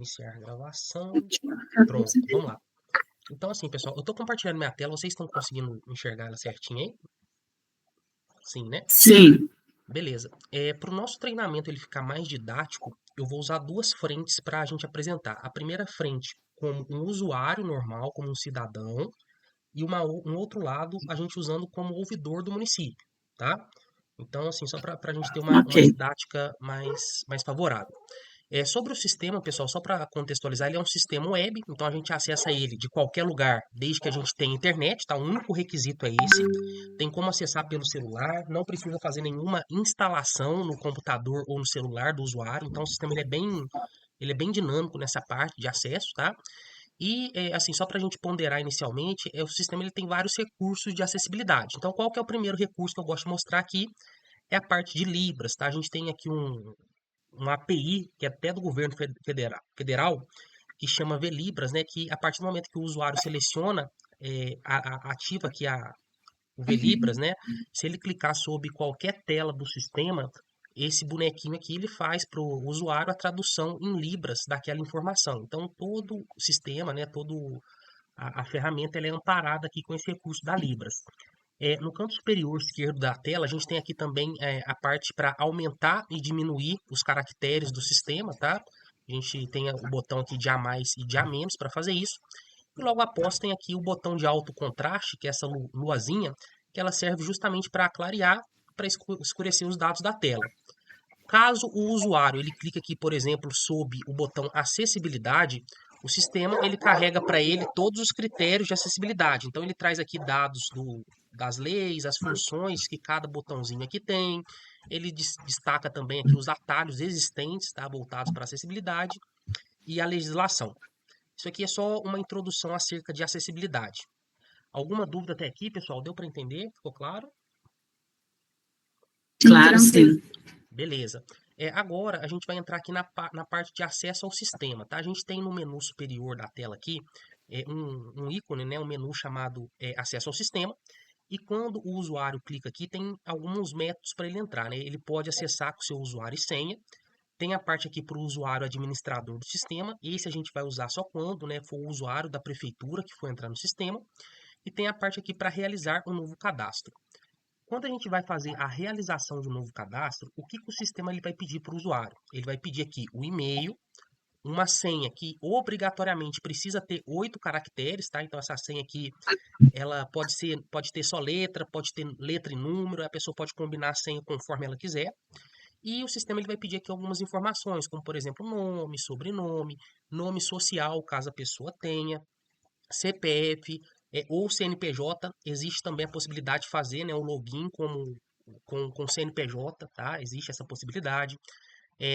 Iniciar a gravação. Pronto, vamos lá. Então, assim, pessoal, eu tô compartilhando minha tela, vocês estão conseguindo enxergar ela certinho aí? Sim, né? Sim. Beleza. Para o nosso treinamento ele ficar mais didático, eu vou usar duas frentes para a gente apresentar. A primeira frente como um usuário normal, como um cidadão, e um outro lado a gente usando como ouvidor do município, tá? Então, assim, só para a gente ter Ok. uma didática mais favorável. Sobre o sistema, pessoal, só para contextualizar, ele é um sistema web, então a gente acessa ele de qualquer lugar, desde que a gente tenha internet, tá? O único requisito é esse. Tem como acessar pelo celular, não precisa fazer nenhuma instalação no computador ou no celular do usuário, então o sistema ele é bem dinâmico nessa parte de acesso, tá? E, assim, só para a gente ponderar inicialmente, o sistema ele tem vários recursos de acessibilidade. Então, qual que é o primeiro recurso que eu gosto de mostrar aqui? É a parte de Libras, tá? A gente tem aqui uma API, que é até do governo federal, que chama Velibras, né? Que a partir do momento que o usuário seleciona, ativa aqui o Velibras, né? Se ele clicar sobre qualquer tela do sistema, esse bonequinho aqui ele faz para o usuário a tradução em Libras daquela informação. Então todo o sistema, né? Todo a ferramenta ela é amparada aqui com esse recurso da Libras. No canto superior esquerdo da tela, a gente tem aqui também a parte para aumentar e diminuir os caracteres do sistema, tá? A gente tem o botão aqui de A mais e de A menos para fazer isso. E logo após tem aqui o botão de alto contraste, que é essa luazinha, que ela serve justamente para clarear, para escurecer os dados da tela. Caso o usuário ele clique aqui, por exemplo, sob o botão acessibilidade, o sistema ele carrega para ele todos os critérios de acessibilidade. Então ele traz aqui dados das leis, as funções que cada botãozinho aqui tem. Ele destaca também aqui os atalhos existentes, tá, voltados para acessibilidade e a legislação. Isso aqui é só uma introdução acerca de acessibilidade. Alguma dúvida até aqui, pessoal? Deu para entender? Ficou claro? Claro, sim. Beleza. Agora a gente vai entrar aqui na parte de acesso ao sistema, tá? A gente tem no menu superior da tela aqui um ícone, né? Um menu chamado acesso ao sistema. E quando o usuário clica aqui, tem alguns métodos para ele entrar, né? Ele pode acessar com seu usuário e senha. Tem a parte aqui para o usuário administrador do sistema. Esse a gente vai usar só quando, né, for o usuário da prefeitura que for entrar no sistema. E tem a parte aqui para realizar um novo cadastro. Quando a gente vai fazer a realização de um novo cadastro, o que, que o sistema ele vai pedir para o usuário? Ele vai pedir aqui o e-mail, uma senha que obrigatoriamente precisa ter 8 caracteres, tá? Então essa senha aqui, ela pode ter só letra, pode ter letra e número, a pessoa pode combinar a senha conforme ela quiser. E o sistema ele vai pedir aqui algumas informações, como por exemplo nome, sobrenome, nome social, caso a pessoa tenha, CPF ou CNPJ, existe também a possibilidade de fazer, né, o login com CNPJ, tá? Existe essa possibilidade.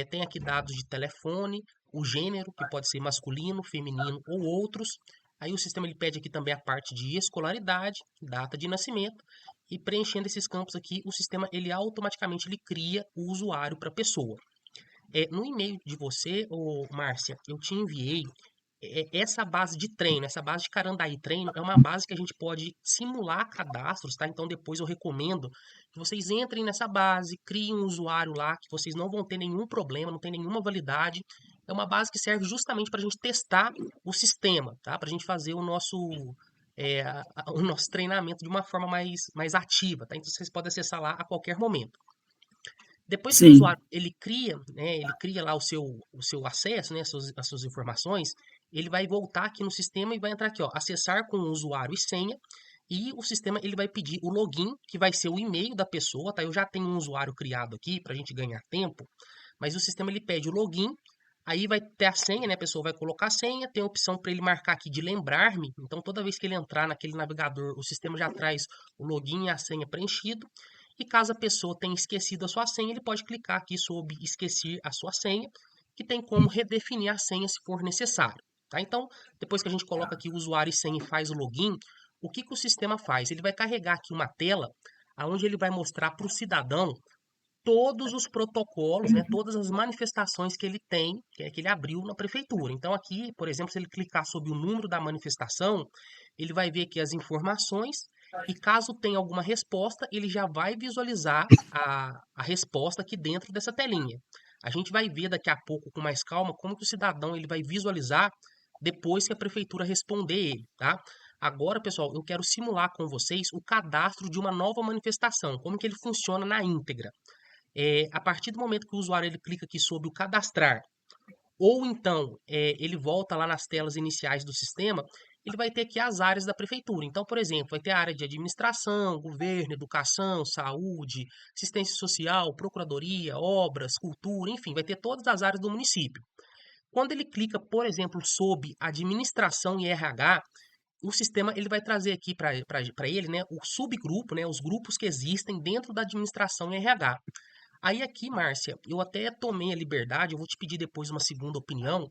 Tem aqui dados de telefone, o gênero, que pode ser masculino, feminino ou outros. Aí o sistema ele pede aqui também a parte de escolaridade, data de nascimento, e preenchendo esses campos aqui, o sistema ele automaticamente ele cria o usuário para a pessoa. No e-mail de você, Márcia, eu te enviei essa base de treino, essa base de Carandaí Treino, é uma base que a gente pode simular cadastros, tá? Então depois eu recomendo que vocês entrem nessa base, criem um usuário lá, que vocês não vão ter nenhum problema, não tem nenhuma validade. É uma base que serve justamente para a gente testar o sistema, tá? Para a gente fazer o nosso treinamento de uma forma mais ativa, tá? Então vocês podem acessar lá a qualquer momento. Depois que o Sim. usuário ele cria, né, ele cria lá o seu acesso, né, as suas informações, ele vai voltar aqui no sistema e vai entrar aqui, ó, acessar com o usuário e senha, e o sistema ele vai pedir o login, que vai ser o e-mail da pessoa, tá? Eu já tenho um usuário criado aqui para a gente ganhar tempo, mas o sistema ele pede o login, aí vai ter a senha, né? A pessoa vai colocar a senha, tem a opção para ele marcar aqui de lembrar-me, então toda vez que ele entrar naquele navegador, o sistema já traz o login e a senha preenchido. E caso a pessoa tenha esquecido a sua senha, ele pode clicar aqui sobre esquecer a sua senha, que tem como redefinir a senha se for necessário. Tá? Então, depois que a gente coloca aqui o usuário e senha e faz o login, o que, que o sistema faz? Ele vai carregar aqui uma tela onde ele vai mostrar para o cidadão todos os protocolos, né, todas as manifestações que ele tem, que ele abriu na prefeitura. Então aqui, por exemplo, se ele clicar sobre o número da manifestação, ele vai ver aqui as informações e caso tenha alguma resposta, ele já vai visualizar a resposta aqui dentro dessa telinha. A gente vai ver daqui a pouco com mais calma como que o cidadão ele vai visualizar depois que a prefeitura responder ele, tá? Agora, pessoal, eu quero simular com vocês o cadastro de uma nova manifestação, como que ele funciona na íntegra. A partir do momento que o usuário ele clica aqui sobre o cadastrar, ou então ele volta lá nas telas iniciais do sistema, ele vai ter aqui as áreas da prefeitura. Então, por exemplo, vai ter a área de administração, governo, educação, saúde, assistência social, procuradoria, obras, cultura, enfim, vai ter todas as áreas do município. Quando ele clica, por exemplo, sob administração e RH, o sistema ele vai trazer aqui para ele, né, o subgrupo, né, os grupos que existem dentro da administração e RH. Aí aqui, Márcia, eu até tomei a liberdade, eu vou te pedir depois uma segunda opinião.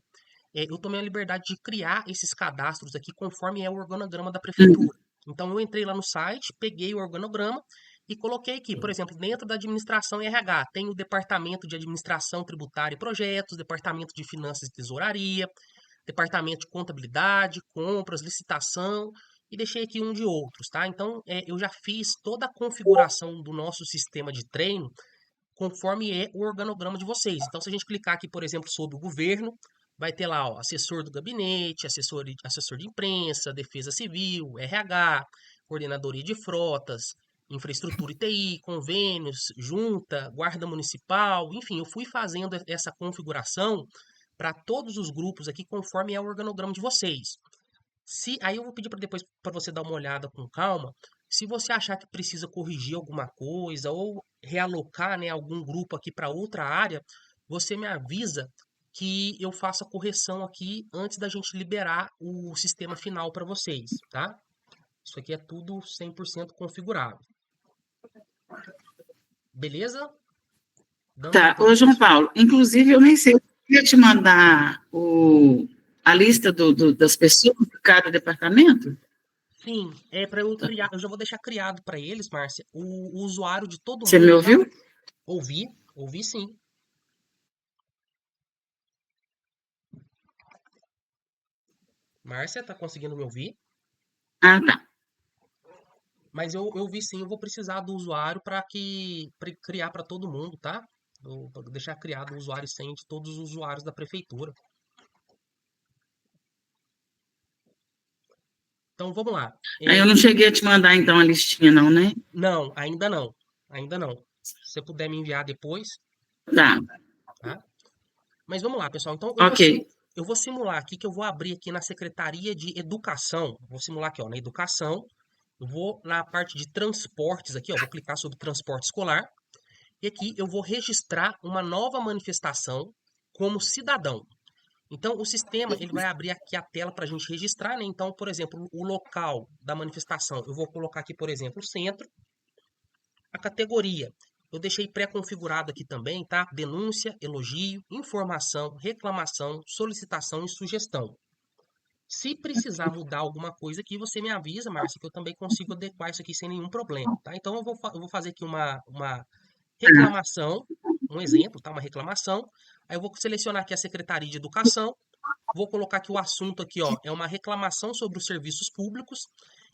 Eu tomei a liberdade de criar esses cadastros aqui conforme é o organograma da Uhum. prefeitura. Então eu entrei lá no site, peguei o organograma e coloquei aqui, por exemplo, dentro da administração e RH, tem o departamento de administração tributária e projetos, departamento de finanças e tesouraria, departamento de contabilidade, compras, licitação, e deixei aqui um de outros, tá? Então, eu já fiz toda a configuração do nosso sistema de treino conforme é o organograma de vocês. Então, se a gente clicar aqui, por exemplo, sobre o governo, vai ter lá, ó, assessor do gabinete, assessor de imprensa, defesa civil, RH, coordenadoria de frotas, infraestrutura e TI, convênios, junta, guarda municipal, enfim, eu fui fazendo essa configuração para todos os grupos aqui conforme é o organograma de vocês. Se aí eu vou pedir para depois para você dar uma olhada com calma. Se você achar que precisa corrigir alguma coisa ou realocar, né, algum grupo aqui para outra área, você me avisa que eu faça a correção aqui antes da gente liberar o sistema final para vocês, tá? Isso aqui é tudo 100% configurado. Beleza? Dando Tá, então ô João depois. Paulo, inclusive eu nem sei, eu queria te mandar a lista das pessoas de cada departamento. Sim, é para eu criar, eu já vou deixar criado para eles, Márcia, o usuário de todo Você me mundo, tá? ouviu? Ouvi sim. Márcia, tá conseguindo me ouvir? Ah, tá. Mas eu vi sim, eu vou precisar do usuário para criar para todo mundo, tá? Pra deixar criado o usuário e senha de todos os usuários da prefeitura. Então vamos lá. Aí eu não cheguei a te mandar então a listinha, não, né? Não, ainda não. Ainda não. Se você puder me enviar depois, Tá, tá? Mas vamos lá, pessoal. Então ok. eu vou simular aqui que eu vou abrir aqui na Secretaria de Educação. Vou simular aqui, ó, na Educação. Eu vou na parte de transportes aqui, ó, vou clicar sobre transporte escolar. E aqui eu vou registrar uma nova manifestação como cidadão. Então, o sistema ele vai abrir aqui a tela para a gente registrar, né? Então, por exemplo, o local da manifestação, eu vou colocar aqui, por exemplo, centro, a categoria. Eu deixei pré-configurado aqui também, tá? Denúncia, elogio, informação, reclamação, solicitação e sugestão. Se precisar mudar alguma coisa aqui, você me avisa, Márcia, que eu também consigo adequar isso aqui sem nenhum problema, tá? Então, eu vou fazer aqui uma reclamação, um exemplo, tá? Uma reclamação. Aí eu vou selecionar aqui a Secretaria de Educação. Vou colocar que o assunto aqui, ó, é uma reclamação sobre os serviços públicos.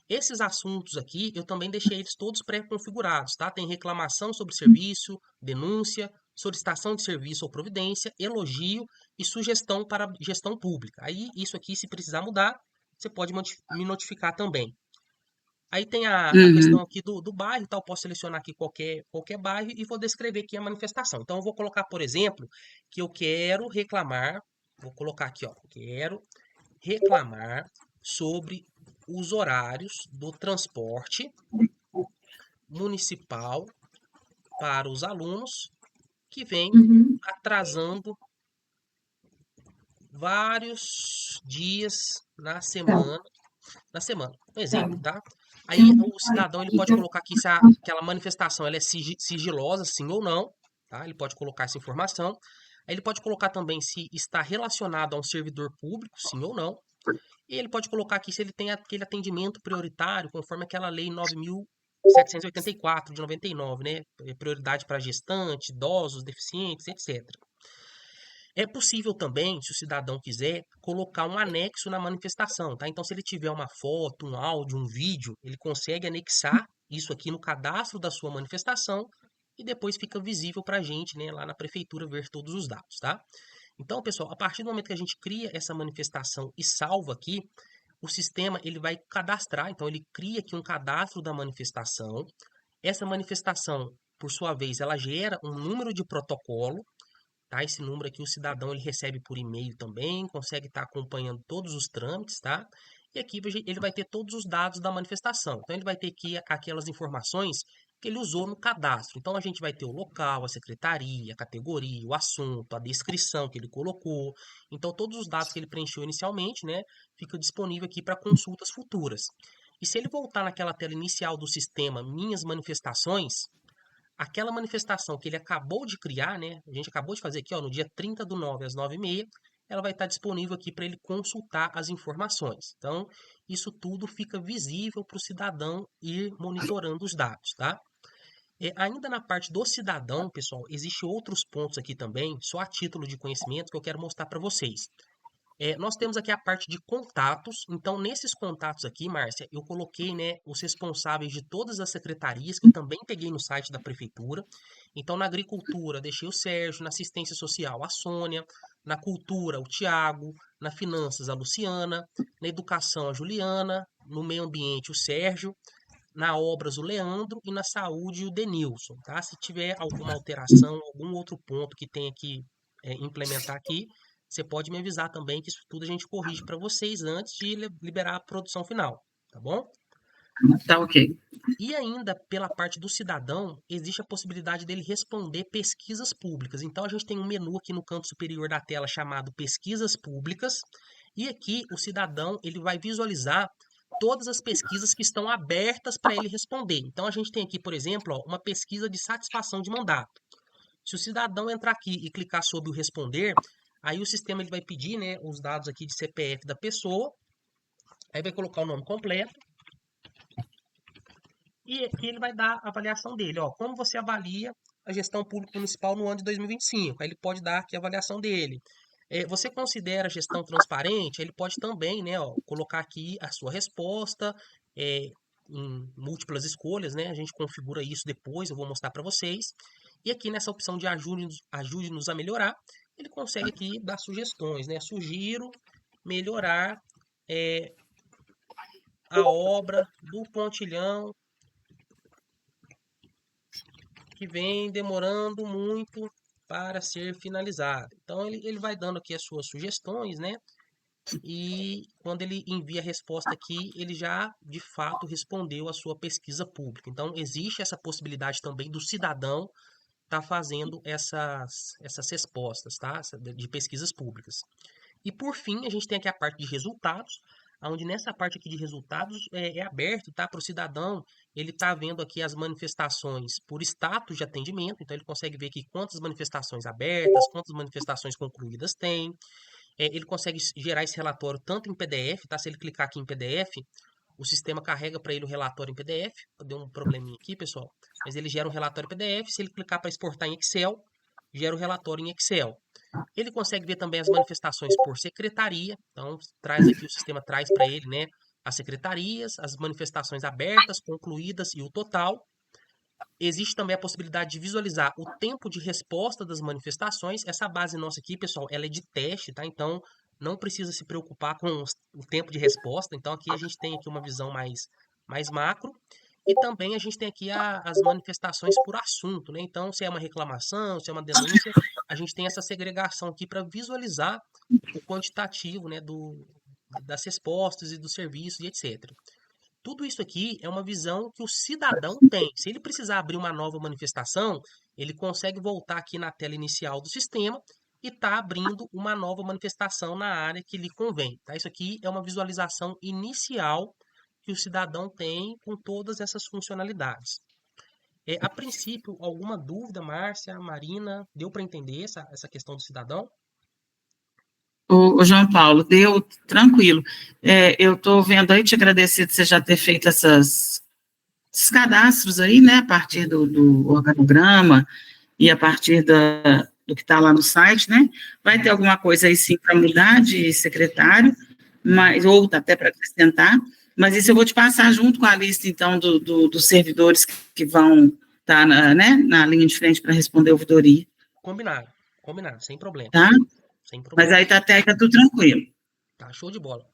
Esses assuntos aqui, eu também deixei eles todos pré-configurados, tá? Tem reclamação sobre serviço, denúncia, solicitação de serviço ou providência, elogio e sugestão para gestão pública. Aí, isso aqui, se precisar mudar, você pode me notificar também. Aí tem a questão Uhum. aqui do bairro, tá? Eu posso selecionar aqui qualquer bairro e vou descrever aqui a manifestação. Então, eu vou colocar, por exemplo, que eu quero reclamar, vou colocar aqui, ó, quero reclamar sobre os horários do transporte municipal para os alunos que vem Uhum. atrasando vários dias Tá, na semana. Um tá. exemplo, tá? Aí o cidadão ele pode colocar aqui se aquela manifestação ela é sigilosa, sim ou não, tá? Ele pode colocar essa informação. Aí ele pode colocar também se está relacionado a um servidor público, sim ou não. E ele pode colocar aqui se ele tem aquele atendimento prioritário, conforme aquela lei 9.784 de 99, né? Prioridade para gestantes, idosos, deficientes, etc. É possível também, se o cidadão quiser, colocar um anexo na manifestação, tá? Então, se ele tiver uma foto, um áudio, um vídeo, ele consegue anexar isso aqui no cadastro da sua manifestação e depois fica visível para a gente, né, lá na prefeitura, ver todos os dados, tá? Então, pessoal, a partir do momento que a gente cria essa manifestação e salva aqui, o sistema ele vai cadastrar, então ele cria aqui um cadastro da manifestação. Essa manifestação, por sua vez, ela gera um número de protocolo, tá? Esse número aqui o cidadão ele recebe por e-mail também, consegue estar acompanhando todos os trâmites, tá? E aqui ele vai ter todos os dados da manifestação. Então ele vai ter aqui aquelas informações que ele usou no cadastro. Então a gente vai ter o local, a secretaria, a categoria, o assunto, a descrição que ele colocou. Então todos os dados que ele preencheu inicialmente, né, fica disponível aqui para consultas futuras. E se ele voltar naquela tela inicial do sistema Minhas Manifestações, aquela manifestação que ele acabou de criar, né? A gente acabou de fazer aqui, ó, no dia 30/9 às 9h30, ela vai estar disponível aqui para ele consultar as informações. Então, isso tudo fica visível para o cidadão ir monitorando os dados, tá? Ainda na parte do cidadão, pessoal, existem outros pontos aqui também, só a título de conhecimento, que eu quero mostrar para vocês. Nós temos aqui a parte de contatos. Então, nesses contatos aqui, Márcia, eu coloquei, né, os responsáveis de todas as secretarias, que eu também peguei no site da prefeitura. Então, na agricultura, deixei o Sérgio, na assistência social, a Sônia, na cultura, o Tiago, na finanças, a Luciana, na educação, a Juliana, no meio ambiente, o Sérgio, na obras, o Leandro e na saúde, o Denilson, tá? Se tiver alguma alteração, algum outro ponto que tenha que implementar aqui, você pode me avisar também, que isso tudo a gente corrige para vocês antes de liberar a produção final, tá bom? Tá ok. E ainda, pela parte do cidadão, existe a possibilidade dele responder pesquisas públicas. Então, a gente tem um menu aqui no canto superior da tela chamado Pesquisas Públicas. E aqui, o cidadão ele vai visualizar todas as pesquisas que estão abertas para ele responder. Então, a gente tem aqui, por exemplo, ó, uma pesquisa de satisfação de mandato. Se o cidadão entrar aqui e clicar sobre o responder, aí o sistema ele vai pedir, né, os dados aqui de CPF da pessoa, aí vai colocar o nome completo, e aqui ele vai dar a avaliação dele, ó, como você avalia a gestão pública municipal no ano de 2025. Aí ele pode dar aqui a avaliação dele. Você considera a gestão transparente? Ele pode também, né, ó, colocar aqui a sua resposta, em múltiplas escolhas, né? A gente configura isso depois, eu vou mostrar para vocês. E aqui nessa opção de ajude-nos a melhorar, ele consegue aqui dar sugestões, né? Sugiro melhorar a obra do pontilhão que vem demorando muito para ser finalizada. Então ele vai dando aqui as suas sugestões, né? E quando ele envia a resposta aqui, ele já de fato respondeu a sua pesquisa pública. Então existe essa possibilidade também do cidadão estar fazendo essas respostas, tá? De pesquisas públicas. E por fim, a gente tem aqui a parte de resultados, onde nessa parte aqui de resultados é aberto, tá? Para o cidadão, ele tá vendo aqui as manifestações por status de atendimento, então ele consegue ver aqui quantas manifestações abertas, quantas manifestações concluídas tem. Ele consegue gerar esse relatório tanto em PDF, tá? Se ele clicar aqui em PDF, o sistema carrega para ele o relatório em PDF. Deu um probleminha aqui, pessoal. Mas ele gera um relatório em PDF. Se ele clicar para exportar em Excel, gera o relatório em Excel. Ele consegue ver também as manifestações por secretaria. Então, traz aqui, o sistema traz para ele, né, as secretarias, as manifestações abertas, concluídas e o total. Existe também a possibilidade de visualizar o tempo de resposta das manifestações. Essa base nossa aqui, pessoal, ela é de teste, tá? Então, não precisa se preocupar com o tempo de resposta. Então, aqui a gente tem aqui uma visão mais macro. E também a gente tem aqui as manifestações por assunto, né? Então, se é uma reclamação, se é uma denúncia, a gente tem essa segregação aqui para visualizar o quantitativo, né, das respostas e dos serviços e etc. Tudo isso aqui é uma visão que o cidadão tem. Se ele precisar abrir uma nova manifestação, ele consegue voltar aqui na tela inicial do sistema e está abrindo uma nova manifestação na área que lhe convém. Tá? Isso aqui é uma visualização inicial que o cidadão tem com todas essas funcionalidades. A princípio, alguma dúvida, Márcia, Marina? Deu para entender essa questão do cidadão? O João Paulo, deu tranquilo. Eu estou vendo aí, te agradecer de você já ter feito esses cadastros aí, né, a partir do organograma e a partir do que está lá no site, né? Vai ter alguma coisa aí sim para mudar de secretário, mas, ou até para acrescentar, mas isso eu vou te passar junto com a lista, então, dos servidores que vão estar na linha de frente para responder a ouvidoria. Combinado, combinado, sem problema. Tá? Sem problema. Mas aí até aí tá tudo tranquilo. Tá, show de bola.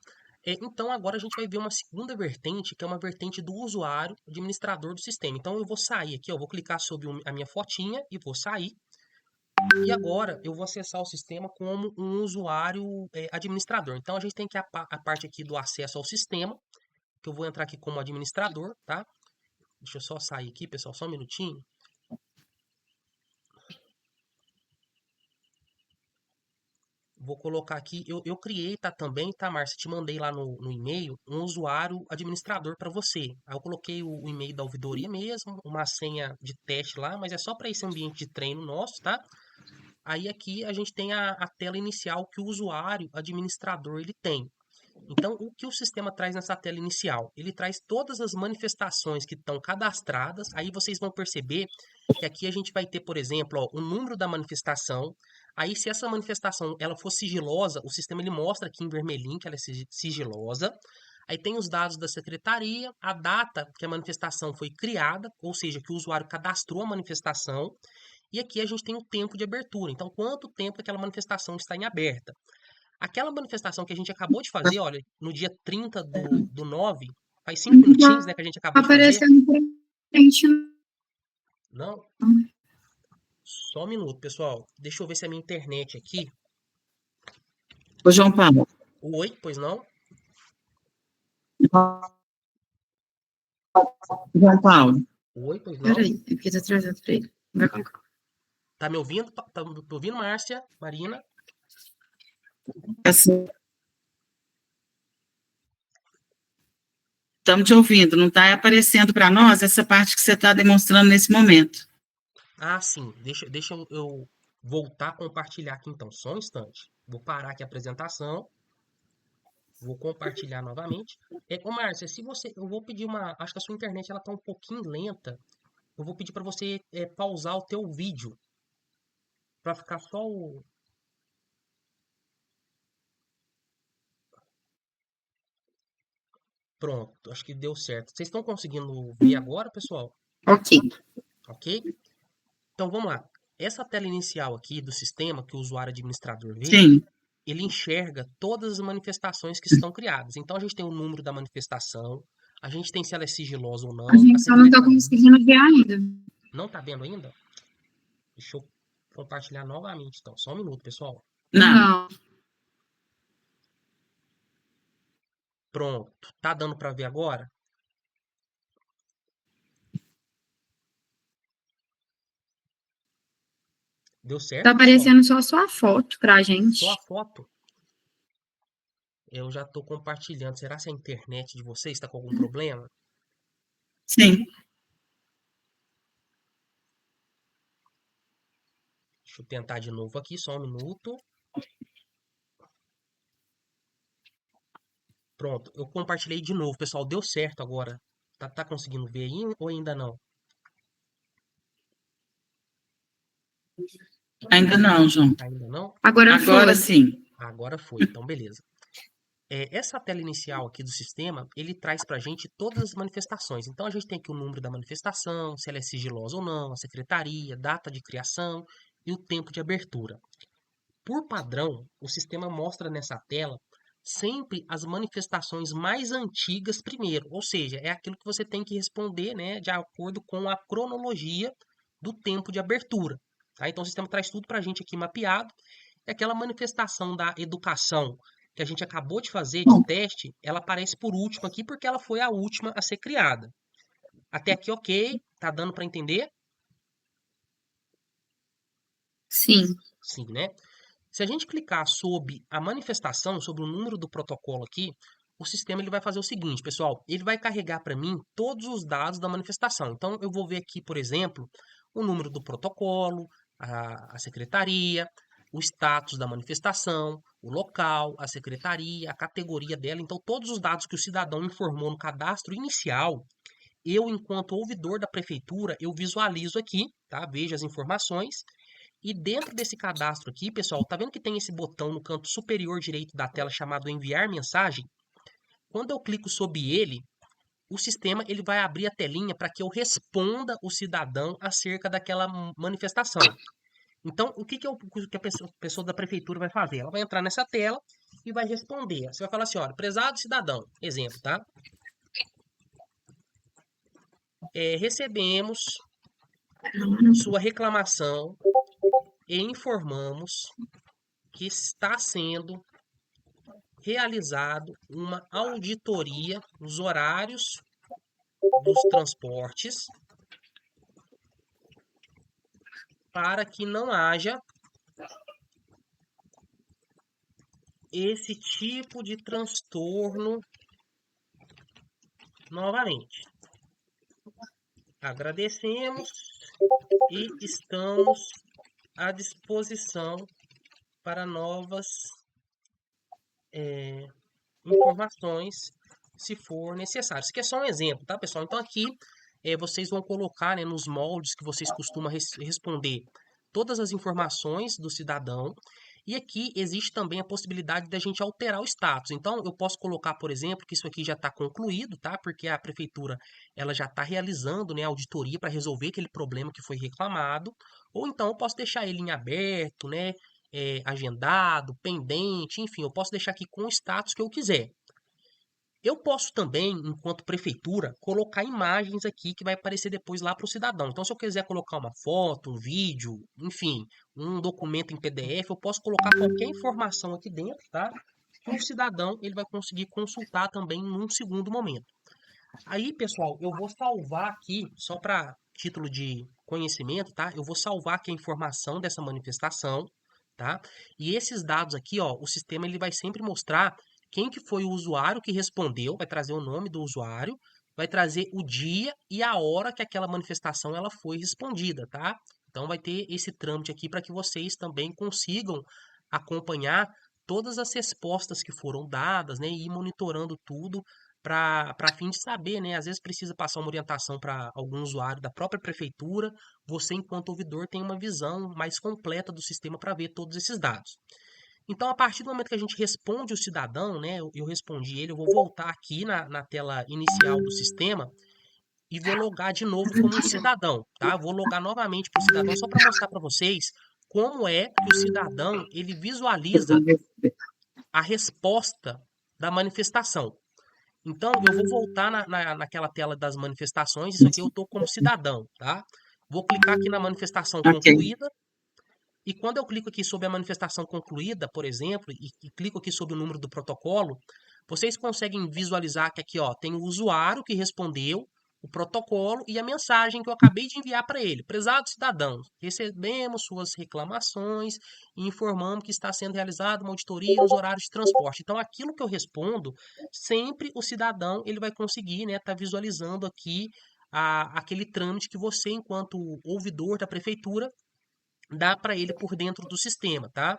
Então agora a gente vai ver uma segunda vertente, que é uma vertente do usuário, administrador do sistema. Então eu vou sair aqui, ó, vou clicar sobre a minha fotinha e vou sair. E agora eu vou acessar o sistema como um usuário administrador. Então a gente tem que a parte aqui do acesso ao sistema, que eu vou entrar aqui como administrador, tá? Deixa eu só sair aqui, pessoal, só um minutinho. Vou colocar aqui, eu criei, tá também, tá, Márcia? Te mandei lá no e-mail um usuário administrador para você. Aí eu coloquei o e-mail da ouvidoria mesmo, uma senha de teste lá, mas é só para esse ambiente de treino nosso, tá? Aí aqui a gente tem a tela inicial que o usuário administrador ele tem. Então, o que o sistema traz nessa tela inicial? Ele traz todas as manifestações que estão cadastradas. Aí vocês vão perceber que aqui a gente vai ter, por exemplo, ó, o número da manifestação. Aí, se essa manifestação ela for sigilosa, o sistema ele mostra aqui em vermelhinho que ela é sigilosa. Aí tem os dados da secretaria, a data que a manifestação foi criada, ou seja, que o usuário cadastrou a manifestação. E aqui a gente tem o tempo de abertura. Então, quanto tempo aquela manifestação está em aberta? Aquela manifestação que a gente acabou de fazer, olha, no dia 30 do 9, faz 5 minutinhos, né, que a gente acabou de fazer. Aparecendo pra gente. Não? Só um minuto, pessoal. Deixa eu ver se a minha internet aqui. Ô, João Paulo. Oi, pois não? João Paulo. Oi, pois não? Peraí, eu fiz atrasado pra ele. Vai com calma. Tá me ouvindo? Tá me ouvindo, Márcia? Marina? Assim, estamos te ouvindo, não está aparecendo para nós essa parte que você está demonstrando nesse momento. Ah, sim. Deixa eu voltar a compartilhar aqui então. Só um instante. Vou parar aqui a apresentação. Vou compartilhar novamente. Ô, Márcia, se você. Eu vou pedir uma. Acho que a sua internet ela tá um pouquinho lenta. Eu vou pedir para você pausar o teu vídeo. Para ficar só o. Pronto, acho que deu certo. Vocês estão conseguindo ver agora, pessoal? Ok. Ok? Então vamos lá. Essa tela inicial aqui do sistema que o usuário administrador vê, Sim, ele enxerga todas as manifestações que estão criadas. Então a gente tem o número da manifestação, a gente tem se ela é sigilosa ou não. A gente só não tá secretaria. conseguindo ver ainda. Não tá vendo ainda? Deixa eu compartilhar novamente, então. Só um minuto, pessoal. não. Pronto. Tá dando para ver agora? Deu certo, Tá pessoal? aparecendo só a sua foto pra gente. Só a foto. Eu já estou compartilhando. Será que a internet de vocês está com algum problema? Sim. Deixa eu tentar de novo aqui, só um minuto. Pronto, eu compartilhei de novo, pessoal. Deu certo agora. Tá conseguindo ver aí ou ainda não? Ainda não, João. Ainda não? Agora foi. Sim. Agora foi, então beleza. Essa tela inicial aqui do sistema, ele traz pra gente todas as manifestações. Então a gente tem aqui o número da manifestação, se ela é sigilosa ou não, a secretaria, data de criação e o tempo de abertura. Por padrão, o sistema mostra nessa tela sempre as manifestações mais antigas primeiro, ou seja, é aquilo que você tem que responder, né, de acordo com a cronologia do tempo de abertura. Tá? Então o sistema traz tudo para a gente aqui mapeado. E aquela manifestação da educação que a gente acabou de fazer de teste, ela aparece por último aqui porque ela foi a última a ser criada. Até aqui, ok? Tá dando para entender? Sim. Sim, né? Se a gente clicar sobre a manifestação, sobre o número do protocolo aqui, o sistema ele vai fazer o seguinte, pessoal, ele vai carregar para mim todos os dados da manifestação. Então, eu vou ver aqui, por exemplo, o número do protocolo, a secretaria, o status da manifestação, o local, a secretaria, a categoria dela. Então, todos os dados que o cidadão informou no cadastro inicial, eu, enquanto ouvidor da prefeitura, eu visualizo aqui, tá? Vejo as informações. E dentro desse cadastro aqui, pessoal, tá vendo que tem esse botão no canto superior direito da tela chamado enviar mensagem? Quando eu clico sobre ele, o sistema ele vai abrir a telinha para que eu responda o cidadão acerca daquela manifestação. Então, o que, que a pessoa da prefeitura vai fazer? Ela vai entrar nessa tela e vai responder. Você vai falar assim, olha, prezado cidadão, exemplo, tá? Recebemos sua reclamação e informamos que está sendo realizado uma auditoria nos horários dos transportes para que não haja esse tipo de transtorno novamente. Agradecemos e estamos à disposição para novas informações, se for necessário. Isso aqui é só um exemplo, tá, pessoal? Então aqui vocês vão colocar, né, nos moldes que vocês costumam responder todas as informações do cidadão. E aqui existe também a possibilidade da gente alterar o status. Então, eu posso colocar, por exemplo, que isso aqui já está concluído, tá? Porque a prefeitura ela já está realizando, né, a auditoria para resolver aquele problema que foi reclamado. Ou então eu posso deixar ele em aberto, né? Agendado, pendente, enfim, eu posso deixar aqui com o status que eu quiser. Eu posso também, enquanto prefeitura, colocar imagens aqui que vai aparecer depois lá para o cidadão. Então, se eu quiser colocar uma foto, um vídeo, enfim, um documento em PDF, eu posso colocar qualquer informação aqui dentro, tá? Que o cidadão ele vai conseguir consultar também num segundo momento. Aí, pessoal, eu vou salvar aqui, só para título de conhecimento, tá? Eu vou salvar aqui a informação dessa manifestação, tá? E esses dados aqui, ó, o sistema ele vai sempre mostrar quem que foi o usuário que respondeu, vai trazer o nome do usuário, vai trazer o dia e a hora que aquela manifestação ela foi respondida, tá? Então vai ter esse trâmite aqui para que vocês também consigam acompanhar todas as respostas que foram dadas, né, e ir monitorando tudo para fim de saber, né? Às vezes precisa passar uma orientação para algum usuário da própria prefeitura. Você, enquanto ouvidor, tem uma visão mais completa do sistema para ver todos esses dados. Então, a partir do momento que a gente responde o cidadão, né? Eu respondi ele, eu vou voltar aqui na tela inicial do sistema e vou logar de novo como um cidadão, tá? Vou logar novamente para o cidadão só para mostrar para vocês como é que o cidadão ele visualiza a resposta da manifestação. Então, eu vou voltar naquela tela das manifestações. Isso aqui eu estou como cidadão, tá? Vou clicar aqui na manifestação Ok. concluída. E quando eu clico aqui sobre a manifestação concluída, por exemplo, e clico aqui sobre o número do protocolo, vocês conseguem visualizar que aqui ó, tem o usuário que respondeu, o protocolo e a mensagem que eu acabei de enviar para ele. Prezados cidadãos, recebemos suas reclamações e informamos que está sendo realizada uma auditoria nos horários de transporte. Então, aquilo que eu respondo, sempre o cidadão ele vai conseguir, né, tá visualizando aqui aquele trâmite que você, enquanto ouvidor da prefeitura, dá para ele por dentro do sistema, tá?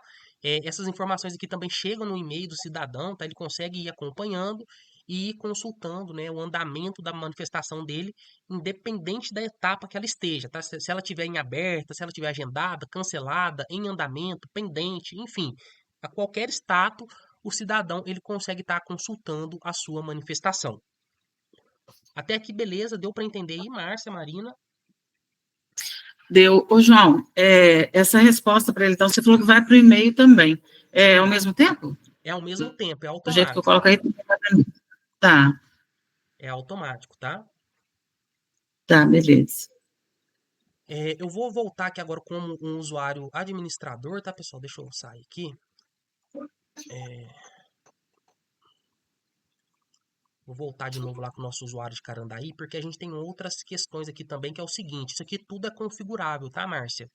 Essas informações aqui também chegam no e-mail do cidadão, tá? Ele consegue ir acompanhando e ir consultando, né, o andamento da manifestação dele, independente da etapa que ela esteja, tá? Se ela estiver em aberta, se ela estiver agendada, cancelada, em andamento, pendente, enfim, a qualquer status, o cidadão ele consegue estar consultando a sua manifestação. Até aqui, beleza? Deu para entender aí, Márcia, Marina? Deu. Ô, João, essa resposta para ele, então, você falou que vai para o e-mail também. É ao mesmo tempo? É ao mesmo tempo, é Do jeito que eu automático. coloco aí? Tá, É automático, tá? tá, beleza. Eu vou voltar aqui agora como um usuário administrador, tá, pessoal? Deixa eu sair aqui. Vou voltar de novo lá com o nosso usuário de Carandaí, porque a gente tem outras questões aqui também, que é o seguinte, isso aqui tudo é configurável, tá, Márcia?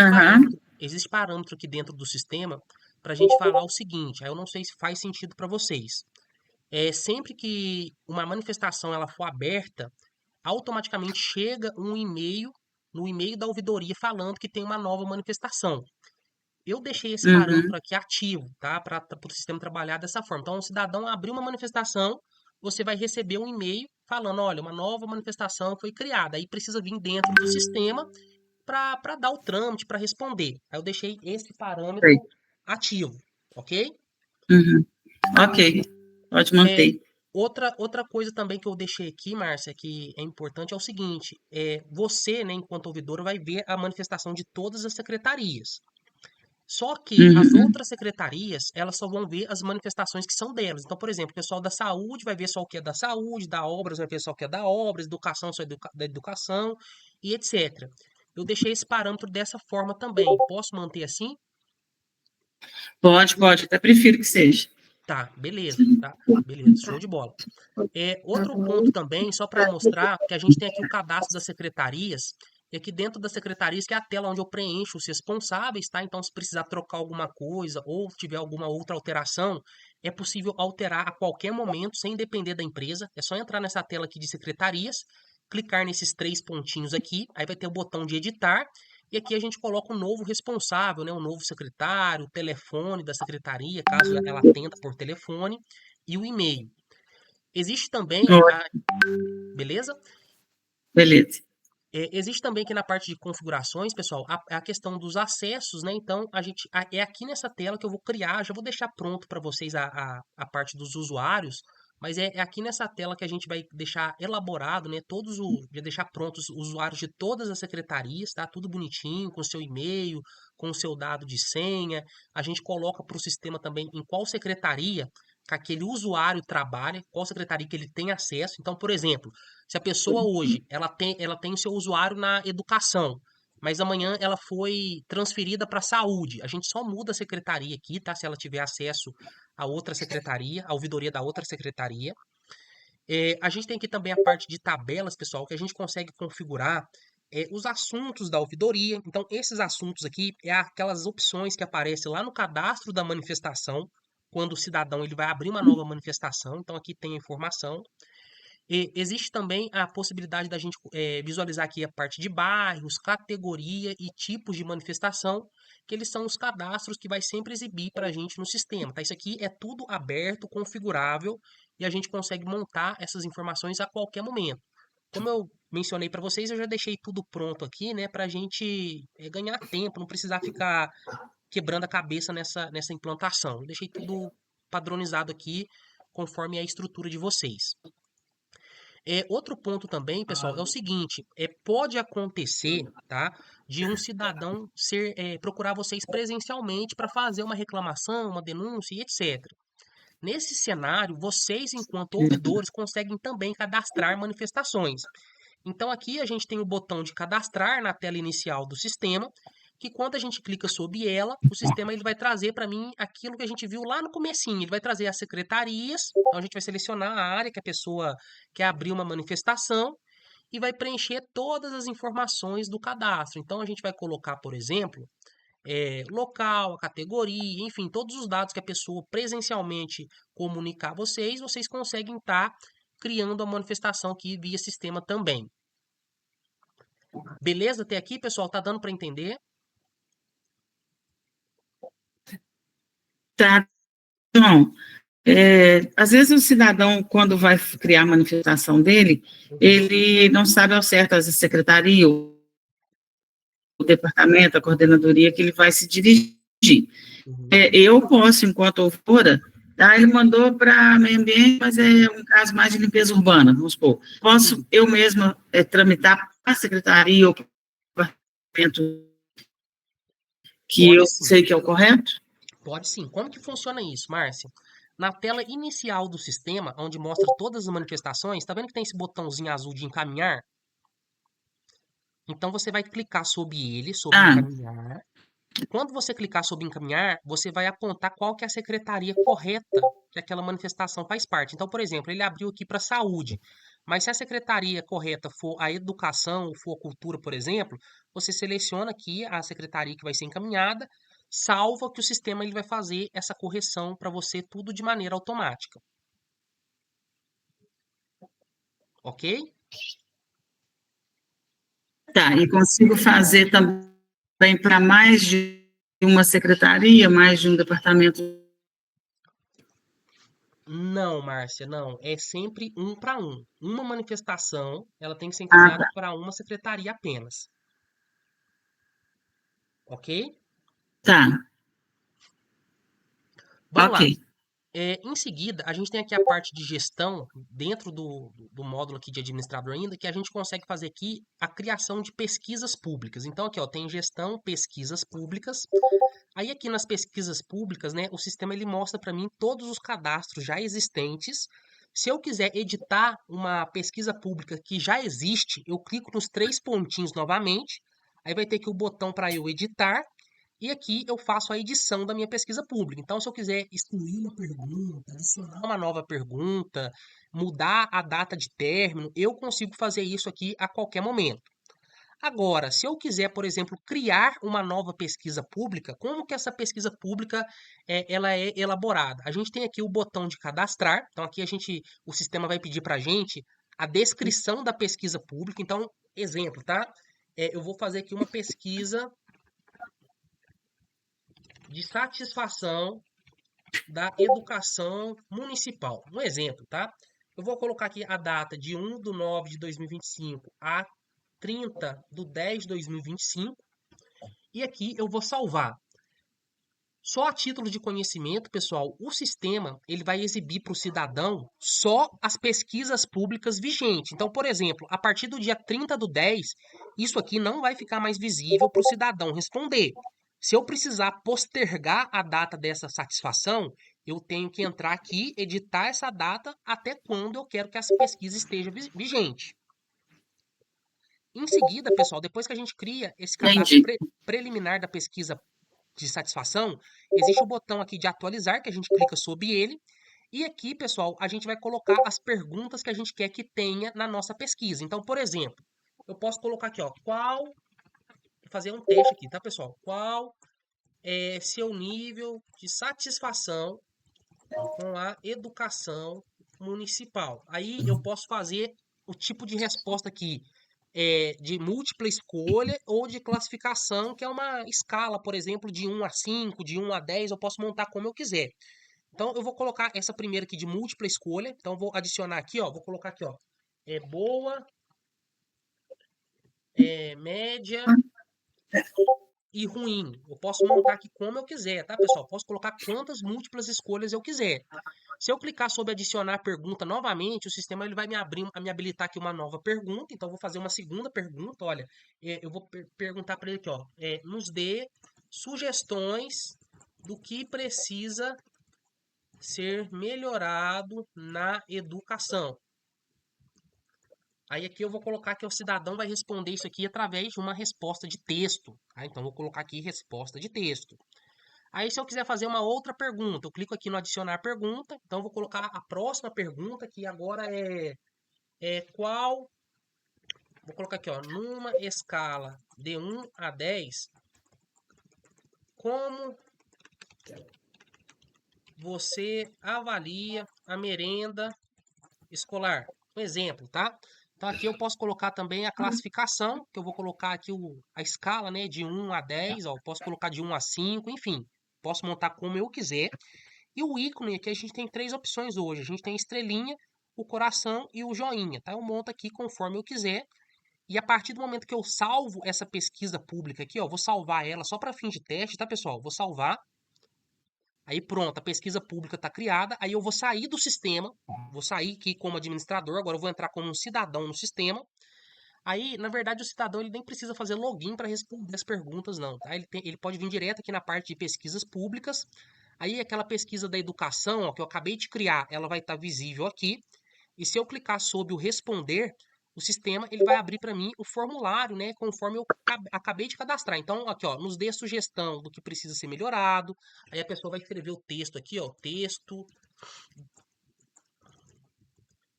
Aham. Existe parâmetro aqui dentro do sistema para a gente falar o seguinte, aí eu não sei se faz sentido para vocês. Sempre que uma manifestação ela for aberta, automaticamente chega um e-mail no e-mail da ouvidoria falando que tem uma nova manifestação. Eu deixei esse Uhum. parâmetro aqui ativo, tá? Para o sistema trabalhar dessa forma. Então, o cidadão abriu uma manifestação, você vai receber um e-mail falando, olha, uma nova manifestação foi criada. Aí precisa vir dentro do sistema para dar o trâmite, para responder. Aí eu deixei esse parâmetro Sei. ativo, ok? Uhum. Ok, pode manter. Outra coisa também que eu deixei aqui, Márcia, que é importante é o seguinte, você, né, enquanto ouvidora, vai ver a manifestação de todas as secretarias. Só que as Uhum. outras secretarias, elas só vão ver as manifestações que são delas. Então, por exemplo, o pessoal da saúde vai ver só o que é da saúde, da obras vai ver só o que é da obras, educação só da educação e etc. Eu deixei esse parâmetro dessa forma também. Posso manter assim? Pode, até prefiro que seja. Tá, beleza, tá? Beleza, show de bola. Outro ponto também, só para mostrar que a gente tem aqui o cadastro das secretarias, e aqui dentro das secretarias, que é a tela onde eu preencho os responsáveis, tá? Então, se precisar trocar alguma coisa ou tiver alguma outra alteração, é possível alterar a qualquer momento, sem depender da empresa. É só entrar nessa tela aqui de secretarias, clicar nesses três pontinhos aqui, aí vai ter o botão de editar, e aqui a gente coloca um novo responsável, né? Um novo secretário, o telefone da secretaria, caso ela atenda por telefone, e o e-mail. Existe também Ó, a. Beleza? beleza. Existe também aqui na parte de configurações, pessoal, a questão dos acessos, né? Então, é aqui nessa tela que eu vou criar, já vou deixar pronto para vocês a parte dos usuários, mas é aqui nessa tela que a gente vai deixar elaborado, né? Já deixar prontos os usuários de todas as secretarias, tá? Tudo bonitinho, com seu e-mail, com o seu dado de senha. A gente coloca para o sistema também em qual secretaria que aquele usuário trabalha, qual secretaria que ele tem acesso. Então, por exemplo, se a pessoa hoje ela tem o seu usuário na educação, mas amanhã ela foi transferida para a saúde, a gente só muda a secretaria aqui, tá? Se ela tiver acesso a outra secretaria, a ouvidoria da outra secretaria. A gente tem aqui também a parte de tabelas, pessoal, que a gente consegue configurar os assuntos da ouvidoria. Então, esses assuntos aqui é aquelas opções que aparecem lá no cadastro da manifestação, quando o cidadão ele vai abrir uma nova manifestação. Então, aqui tem a informação. E existe também a possibilidade da gente visualizar aqui a parte de bairros, categoria e tipos de manifestação, que eles são os cadastros que vai sempre exibir para a gente no sistema. Tá? Isso aqui é tudo aberto, configurável, e a gente consegue montar essas informações a qualquer momento. Como eu mencionei para vocês, eu já deixei tudo pronto aqui, né, para a gente ganhar tempo, não precisar ficar quebrando a cabeça nessa implantação. Eu deixei tudo padronizado aqui, conforme a estrutura de vocês. Outro ponto também, pessoal, é o seguinte: pode acontecer, tá, de um cidadão procurar vocês presencialmente para fazer uma reclamação, uma denúncia e etc. Nesse cenário, vocês, enquanto ouvidores, conseguem também cadastrar manifestações. Então aqui a gente tem o botão de cadastrar na tela inicial do sistema, que quando a gente clica sobre ela, o sistema ele vai trazer para mim aquilo que a gente viu lá no comecinho, ele vai trazer as secretarias, então a gente vai selecionar a área que a pessoa quer abrir uma manifestação e vai preencher todas as informações do cadastro. Então a gente vai colocar, por exemplo, local, a categoria, enfim, todos os dados que a pessoa presencialmente comunicar a vocês, vocês conseguem estar criando a manifestação aqui via sistema também. Beleza até aqui, pessoal? Tá dando para entender? Tá, João. Às vezes o cidadão, quando vai criar a manifestação dele, Uhum, ele não sabe ao certo as secretarias, o departamento, a coordenadoria que ele vai se dirigir. uhum. Eu posso, enquanto ouvidora, ele mandou para meio ambiente, mas é um caso mais de limpeza urbana, vamos supor. Posso Sim, eu mesma tramitar para a secretaria ou para o departamento que pode eu sim, sei que é o correto? pode sim. Como que funciona isso, Márcia? Na tela inicial do sistema, onde mostra todas as manifestações, tá vendo que tem esse botãozinho azul de encaminhar? Então você vai clicar sobre ele, sobre Ah, encaminhar. Quando você clicar sobre encaminhar, você vai apontar qual que é a secretaria correta que aquela manifestação faz parte. Então, por exemplo, ele abriu aqui para saúde, mas se a secretaria correta for a educação ou for a cultura, por exemplo, você seleciona aqui a secretaria que vai ser encaminhada, salva que o sistema ele vai fazer essa correção para você tudo de maneira automática. Ok? tá. E consigo fazer também para mais de uma secretaria, mais de um departamento? Não, Márcia, não. É sempre um para um. Uma manifestação, ela tem que ser Ah, encaminhada tá. para uma secretaria apenas. Ok? Tá, Vamos lá. ok. Em seguida, a gente tem aqui a parte de gestão, dentro do módulo aqui de administrador ainda, que a gente consegue fazer aqui a criação de pesquisas públicas. Então, aqui, ó, tem gestão, pesquisas públicas. Aí, aqui nas pesquisas públicas, né, o sistema ele mostra para mim todos os cadastros já existentes. Se eu quiser editar uma pesquisa pública que já existe, eu clico nos 3 pontinhos novamente. Aí vai ter aqui o botão para eu editar. E aqui eu faço a edição da minha pesquisa pública. Então, se eu quiser excluir uma pergunta, adicionar uma nova pergunta, mudar a data de término, eu consigo fazer isso aqui a qualquer momento. Agora, se eu quiser, por exemplo, criar uma nova pesquisa pública, como que essa pesquisa pública ela é elaborada? A gente tem aqui o botão de cadastrar. Então, aqui o sistema vai pedir para a gente a descrição da pesquisa pública. Então, exemplo, tá? Eu vou fazer aqui uma pesquisa de satisfação da educação municipal. Um exemplo, tá? Eu vou colocar aqui a data de 1/9/2025 a 30/10/2025 e aqui eu vou salvar. Só a título de conhecimento, pessoal, o sistema ele vai exibir para o cidadão só as pesquisas públicas vigentes. Então, por exemplo, a partir do dia 30/10, isso aqui não vai ficar mais visível para o cidadão responder. Se eu precisar postergar a data dessa satisfação, eu tenho que entrar aqui, editar essa data até quando eu quero que essa pesquisa esteja vigente. Em seguida, pessoal, depois que a gente cria esse cadastro preliminar da pesquisa de satisfação, existe o botão aqui de atualizar, que a gente clica sobre ele. E aqui, pessoal, a gente vai colocar as perguntas que a gente quer que tenha na nossa pesquisa. Então, por exemplo, eu posso colocar aqui, ó, fazer um teste aqui, tá, pessoal? Qual é seu nível de satisfação com a educação municipal? Aí eu posso fazer o tipo de resposta aqui, de múltipla escolha ou de classificação, que é uma escala, por exemplo, de 1 a 5, de 1 a 10, eu posso montar como eu quiser. Então, eu vou colocar essa primeira aqui de múltipla escolha. Então, eu vou adicionar aqui, ó, vou colocar aqui, ó, boa, média e ruim. Eu posso montar aqui como eu quiser, tá, pessoal? Posso colocar quantas múltiplas escolhas eu quiser. Se eu clicar sobre adicionar pergunta novamente, o sistema ele vai me habilitar aqui uma nova pergunta. Então, eu vou fazer uma segunda pergunta. Olha, eu vou perguntar para ele aqui, ó, nos dê sugestões do que precisa ser melhorado na educação. Aí aqui eu vou colocar que o cidadão vai responder isso aqui através de uma resposta de texto. Tá? Então, vou colocar aqui resposta de texto. Aí, se eu quiser fazer uma outra pergunta, eu clico aqui no adicionar pergunta. Então, eu vou colocar a próxima pergunta, que agora qual... Vou colocar aqui, ó, numa escala de 1 a 10, como você avalia a merenda escolar? Um exemplo, tá? Então, aqui eu posso colocar também a classificação, que eu vou colocar aqui a escala, né, de 1 a 10, ó, posso colocar de 1 a 5, enfim. Posso montar como eu quiser. E o ícone aqui a gente tem 3 opções hoje. A gente tem a estrelinha, o coração e o joinha, tá? Eu monto aqui conforme eu quiser. E a partir do momento que eu salvo essa pesquisa pública aqui, ó, vou salvar ela só para fim de teste, tá, pessoal? Vou salvar. Aí pronto, a pesquisa pública está criada. Aí eu vou sair do sistema, vou sair aqui como administrador, agora eu vou entrar como um cidadão no sistema. Aí, na verdade, o cidadão ele nem precisa fazer login para responder as perguntas, não, tá? Ele pode vir direto aqui na parte de pesquisas públicas. Aí aquela pesquisa da educação, ó, que eu acabei de criar, ela vai estar visível aqui. E se eu clicar sobre o responder, o sistema ele vai abrir para mim o formulário, né, conforme eu acabei de cadastrar. Então, aqui, ó, nos dê sugestão do que precisa ser melhorado. Aí a pessoa vai escrever o texto aqui, ó, texto.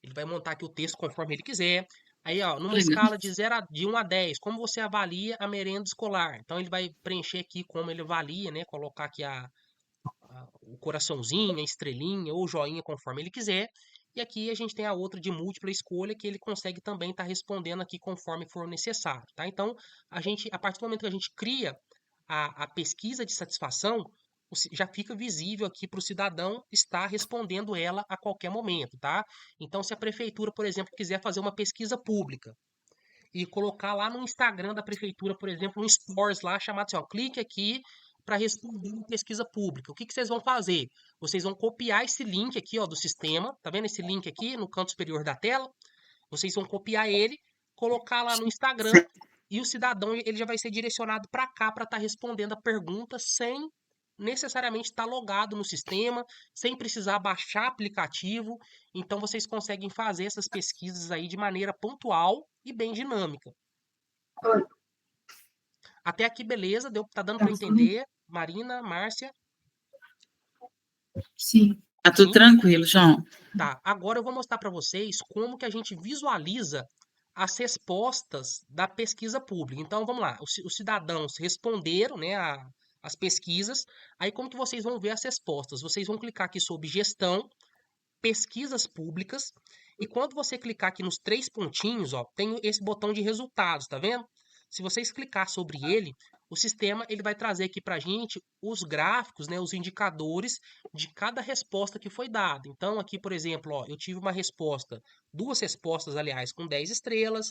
Ele vai montar aqui o texto conforme ele quiser. Aí, ó, numa escala de 1 a 10, como você avalia a merenda escolar? Então, ele vai preencher aqui como ele avalia, né, colocar aqui o coraçãozinho, a estrelinha ou o joinha, conforme ele quiser. E aqui a gente tem a outra de múltipla escolha, que ele consegue também estar respondendo aqui conforme for necessário, tá? Então, a partir do momento que a gente cria a pesquisa de satisfação, já fica visível aqui para o cidadão estar respondendo ela a qualquer momento, tá? Então, se a prefeitura, por exemplo, quiser fazer uma pesquisa pública e colocar lá no Instagram da prefeitura, por exemplo, um stories lá chamado assim, ó, clique aqui para responder uma pesquisa pública. O que vocês vão fazer? Vocês vão copiar esse link aqui, ó, do sistema. Tá vendo esse link aqui no canto superior da tela? Vocês vão copiar ele, colocar lá no Instagram e o cidadão ele já vai ser direcionado para cá para estar respondendo a pergunta sem necessariamente estar logado no sistema, sem precisar baixar aplicativo. Então vocês conseguem fazer essas pesquisas aí de maneira pontual e bem dinâmica. Até aqui, beleza? Tá dando para entender? Marina, Márcia? Sim. Tá tudo Sim? tranquilo, João. Tá. Agora eu vou mostrar para vocês como que a gente visualiza as respostas da pesquisa pública. Então, vamos lá. Os cidadãos responderam, né, as pesquisas. Aí, como que vocês vão ver as respostas? Vocês vão clicar aqui sobre gestão, pesquisas públicas. E quando você clicar aqui nos 3 pontinhos, ó, tem esse botão de resultados, tá vendo? Se vocês clicar sobre ele, o sistema ele vai trazer aqui para a gente os gráficos, né, os indicadores de cada resposta que foi dada. Então, aqui, por exemplo, ó, eu tive uma resposta, 2 respostas, aliás, com 10 estrelas.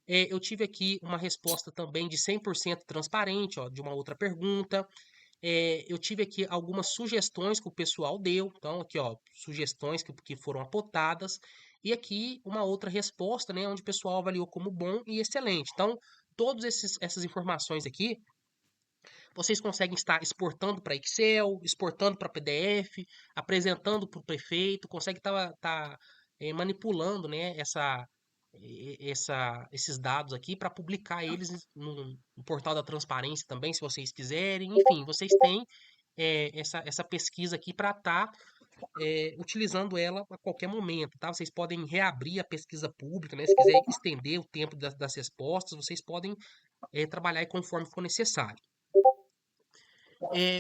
Eu tive aqui uma resposta também de 100% transparente, ó, de uma outra pergunta. Eu tive aqui algumas sugestões que o pessoal deu. Então, aqui, ó, sugestões que foram apontadas. E aqui uma outra resposta, né, onde o pessoal avaliou como bom e excelente. Então, todas essas informações aqui, vocês conseguem estar exportando para Excel, exportando para PDF, apresentando para o prefeito, consegue estar manipulando, né, esses dados aqui para publicar eles no portal da transparência também, se vocês quiserem. Enfim, vocês têm essa pesquisa aqui para estar utilizando ela a qualquer momento, tá? Vocês podem reabrir a pesquisa pública, né? Se quiser estender o tempo das respostas, vocês podem trabalhar aí conforme for necessário.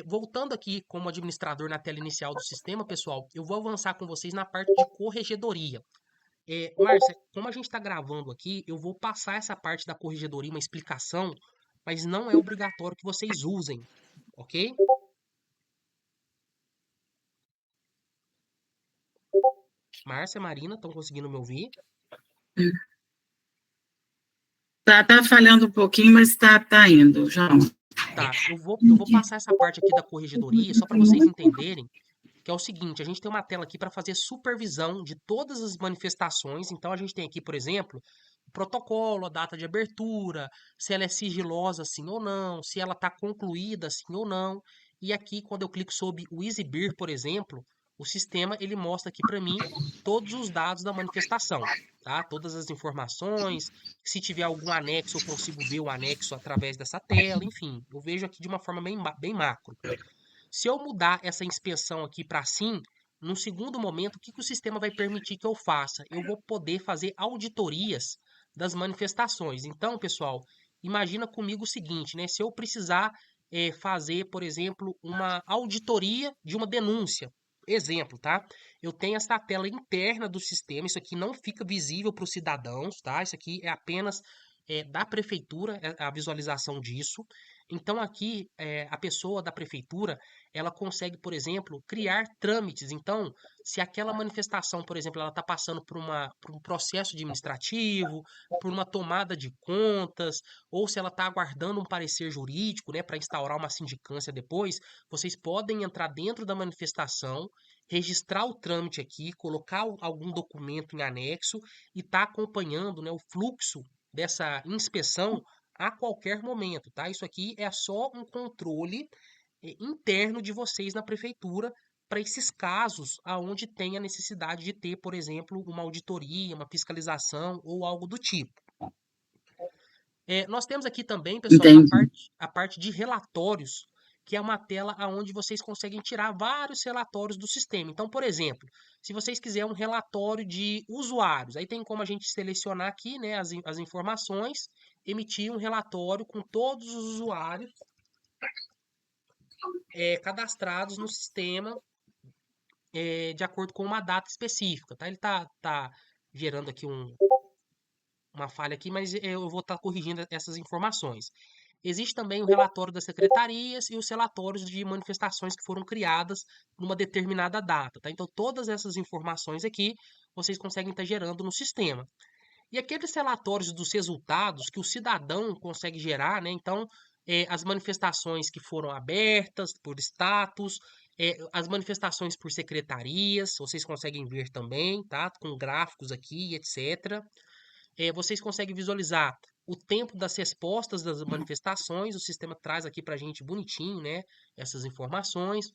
Voltando aqui como administrador na tela inicial do sistema, pessoal, eu vou avançar com vocês na parte de corregedoria. Márcia, como a gente está gravando aqui, eu vou passar essa parte da corregedoria, uma explicação, mas não é obrigatório que vocês usem, ok? Márcia, Marina, estão conseguindo me ouvir? Tá falhando um pouquinho, mas tá indo, João. Tá, eu vou passar essa parte aqui da corregedoria só para vocês entenderem que é o seguinte, a gente tem uma tela aqui para fazer supervisão de todas as manifestações. Então a gente tem aqui, por exemplo, o protocolo, a data de abertura, se ela é sigilosa sim ou não, se ela está concluída sim ou não. E aqui, quando eu clico sobre o exibir, por exemplo, o sistema ele mostra aqui para mim todos os dados da manifestação, tá? Todas as informações, se tiver algum anexo, eu consigo ver o anexo através dessa tela, enfim, eu vejo aqui de uma forma bem macro. Se eu mudar essa inspeção aqui para sim, no segundo momento, o que o sistema vai permitir que eu faça? Eu vou poder fazer auditorias das manifestações. Então, pessoal, imagina comigo o seguinte, né? Se eu precisar fazer, por exemplo, uma auditoria de uma denúncia. Exemplo, tá? Eu tenho essa tela interna do sistema, isso aqui não fica visível para os cidadãos, tá? Isso aqui é apenas da prefeitura, a visualização disso. Então, aqui, a pessoa da prefeitura, ela consegue, por exemplo, criar trâmites. Então, se aquela manifestação, por exemplo, ela está passando por um processo administrativo, por uma tomada de contas, ou se ela está aguardando um parecer jurídico, né, para instaurar uma sindicância depois, vocês podem entrar dentro da manifestação, registrar o trâmite aqui, colocar algum documento em anexo e estar acompanhando, né, o fluxo dessa inspeção a qualquer momento, tá? Isso aqui é só um controle interno de vocês na prefeitura para esses casos aonde tem a necessidade de ter, por exemplo, uma auditoria, uma fiscalização ou algo do tipo. Nós temos aqui também, pessoal, a parte de relatórios, que é uma tela onde vocês conseguem tirar vários relatórios do sistema. Então, por exemplo, se vocês quiserem um relatório de usuários, aí tem como a gente selecionar aqui, né, as informações, emitir um relatório com todos os usuários cadastrados no sistema de acordo com uma data específica, tá? Ele tá gerando aqui uma falha aqui, mas eu vou estar corrigindo essas informações. Existe também o relatório das secretarias e os relatórios de manifestações que foram criadas numa determinada data, tá? Então, todas essas informações aqui, vocês conseguem estar gerando no sistema. E aqueles relatórios dos resultados que o cidadão consegue gerar, né? Então, as manifestações que foram abertas por status, as manifestações por secretarias, vocês conseguem ver também, tá? Com gráficos aqui, etc. Vocês conseguem visualizar o tempo das respostas das manifestações, o sistema traz aqui para a gente bonitinho, né, essas informações,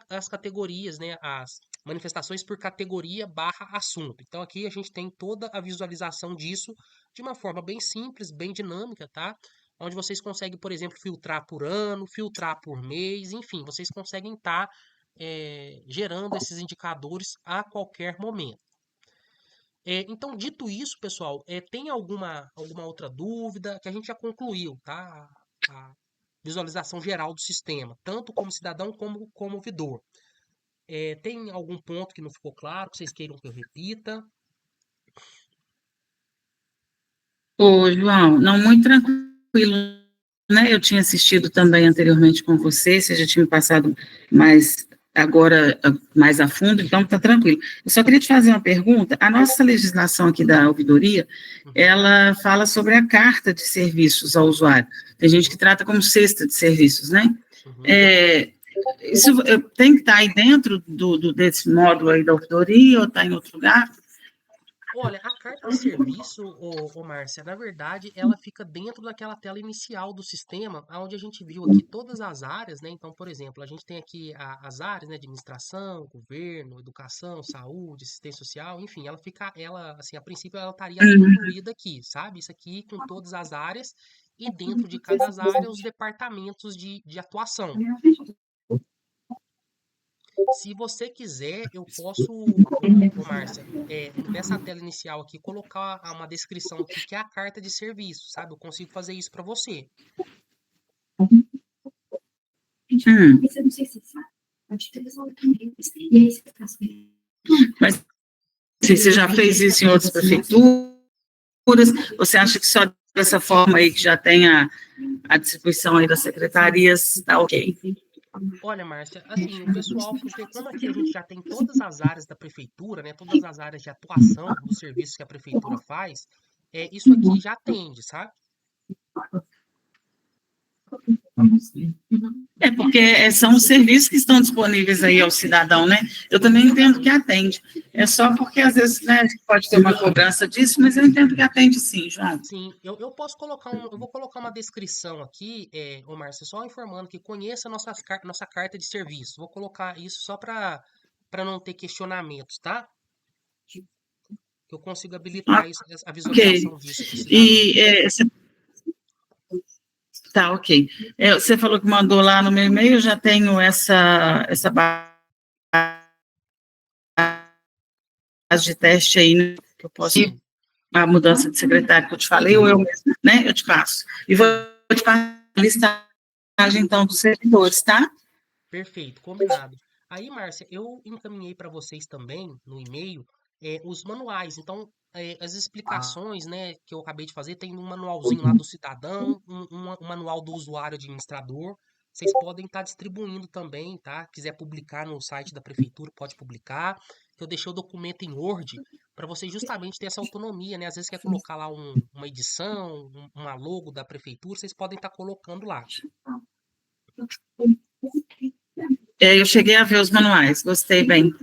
as categorias, né, as manifestações por categoria barra assunto. Então aqui a gente tem toda a visualização disso de uma forma bem simples, bem dinâmica, tá? Onde vocês conseguem, por exemplo, filtrar por ano, filtrar por mês, enfim, vocês conseguem estar gerando esses indicadores a qualquer momento. Então, dito isso, pessoal, tem alguma outra dúvida que a gente já concluiu, tá? A visualização geral do sistema, tanto como cidadão como ouvidor. Tem algum ponto que não ficou claro, que vocês queiram que eu repita? Ô, João, não, muito tranquilo, né? Eu tinha assistido também anteriormente com você já tinha me passado mais agora mais a fundo, então tá tranquilo. Eu só queria te fazer uma pergunta. A nossa legislação aqui da ouvidoria, ela fala sobre a carta de serviços ao usuário. Tem gente que trata como cesta de serviços, né? Uhum. Isso tem que estar aí dentro desse módulo aí da ouvidoria ou está em outro lugar? Olha, a carta de serviço, Márcia, na verdade, ela fica dentro daquela tela inicial do sistema, onde a gente viu aqui todas as áreas, né? Então, por exemplo, a gente tem aqui as áreas, né? Administração, governo, educação, saúde, assistência social, enfim, assim, a princípio ela estaria incluída aqui, sabe? Isso aqui com todas as áreas e dentro de cada área os departamentos de atuação. Se você quiser, eu posso, Márcia, nessa tela inicial aqui, colocar uma descrição aqui, que é a carta de serviço, sabe? Eu consigo fazer isso para você. Mas se você já fez isso em outras prefeituras, você acha que só dessa forma aí que já tem a distribuição aí das secretarias, tá ok? Olha, Márcia, assim, o pessoal, porque como aqui a gente já tem todas as áreas da prefeitura, né, todas as áreas de atuação dos serviços que a prefeitura faz, isso aqui já atende, sabe? Porque são os serviços que estão disponíveis aí ao cidadão, né? Eu também entendo que atende. É só porque, às vezes, né, pode ter uma cobrança disso, mas eu entendo que atende sim, João. Sim, eu posso colocar eu vou colocar uma descrição aqui, ô Márcia, só informando que conheça nossa carta de serviço. Vou colocar isso só para não ter questionamentos, tá? Que eu consigo habilitar isso, a visualização disso pro cidadão. Tá, ok. Você falou que mandou lá no meu e-mail, eu já tenho essa base de teste aí, né, que eu posso ir a mudança de secretário que eu te falei, ou eu mesmo, né, eu te passo. E vou te passar a listagem, então, dos servidores, tá? Perfeito, combinado. Aí, Márcia, eu encaminhei para vocês também, no e-mail, os manuais. Então, as explicações, né, que eu acabei de fazer, tem um manualzinho lá do cidadão, um manual do usuário administrador. Vocês podem estar distribuindo também, tá? Quiser publicar no site da prefeitura, pode publicar. Eu deixei o documento em Word para vocês justamente ter essa autonomia, né? Às vezes quer colocar lá uma edição, uma logo da prefeitura, vocês podem estar colocando lá. Eu cheguei a ver os manuais, gostei bem.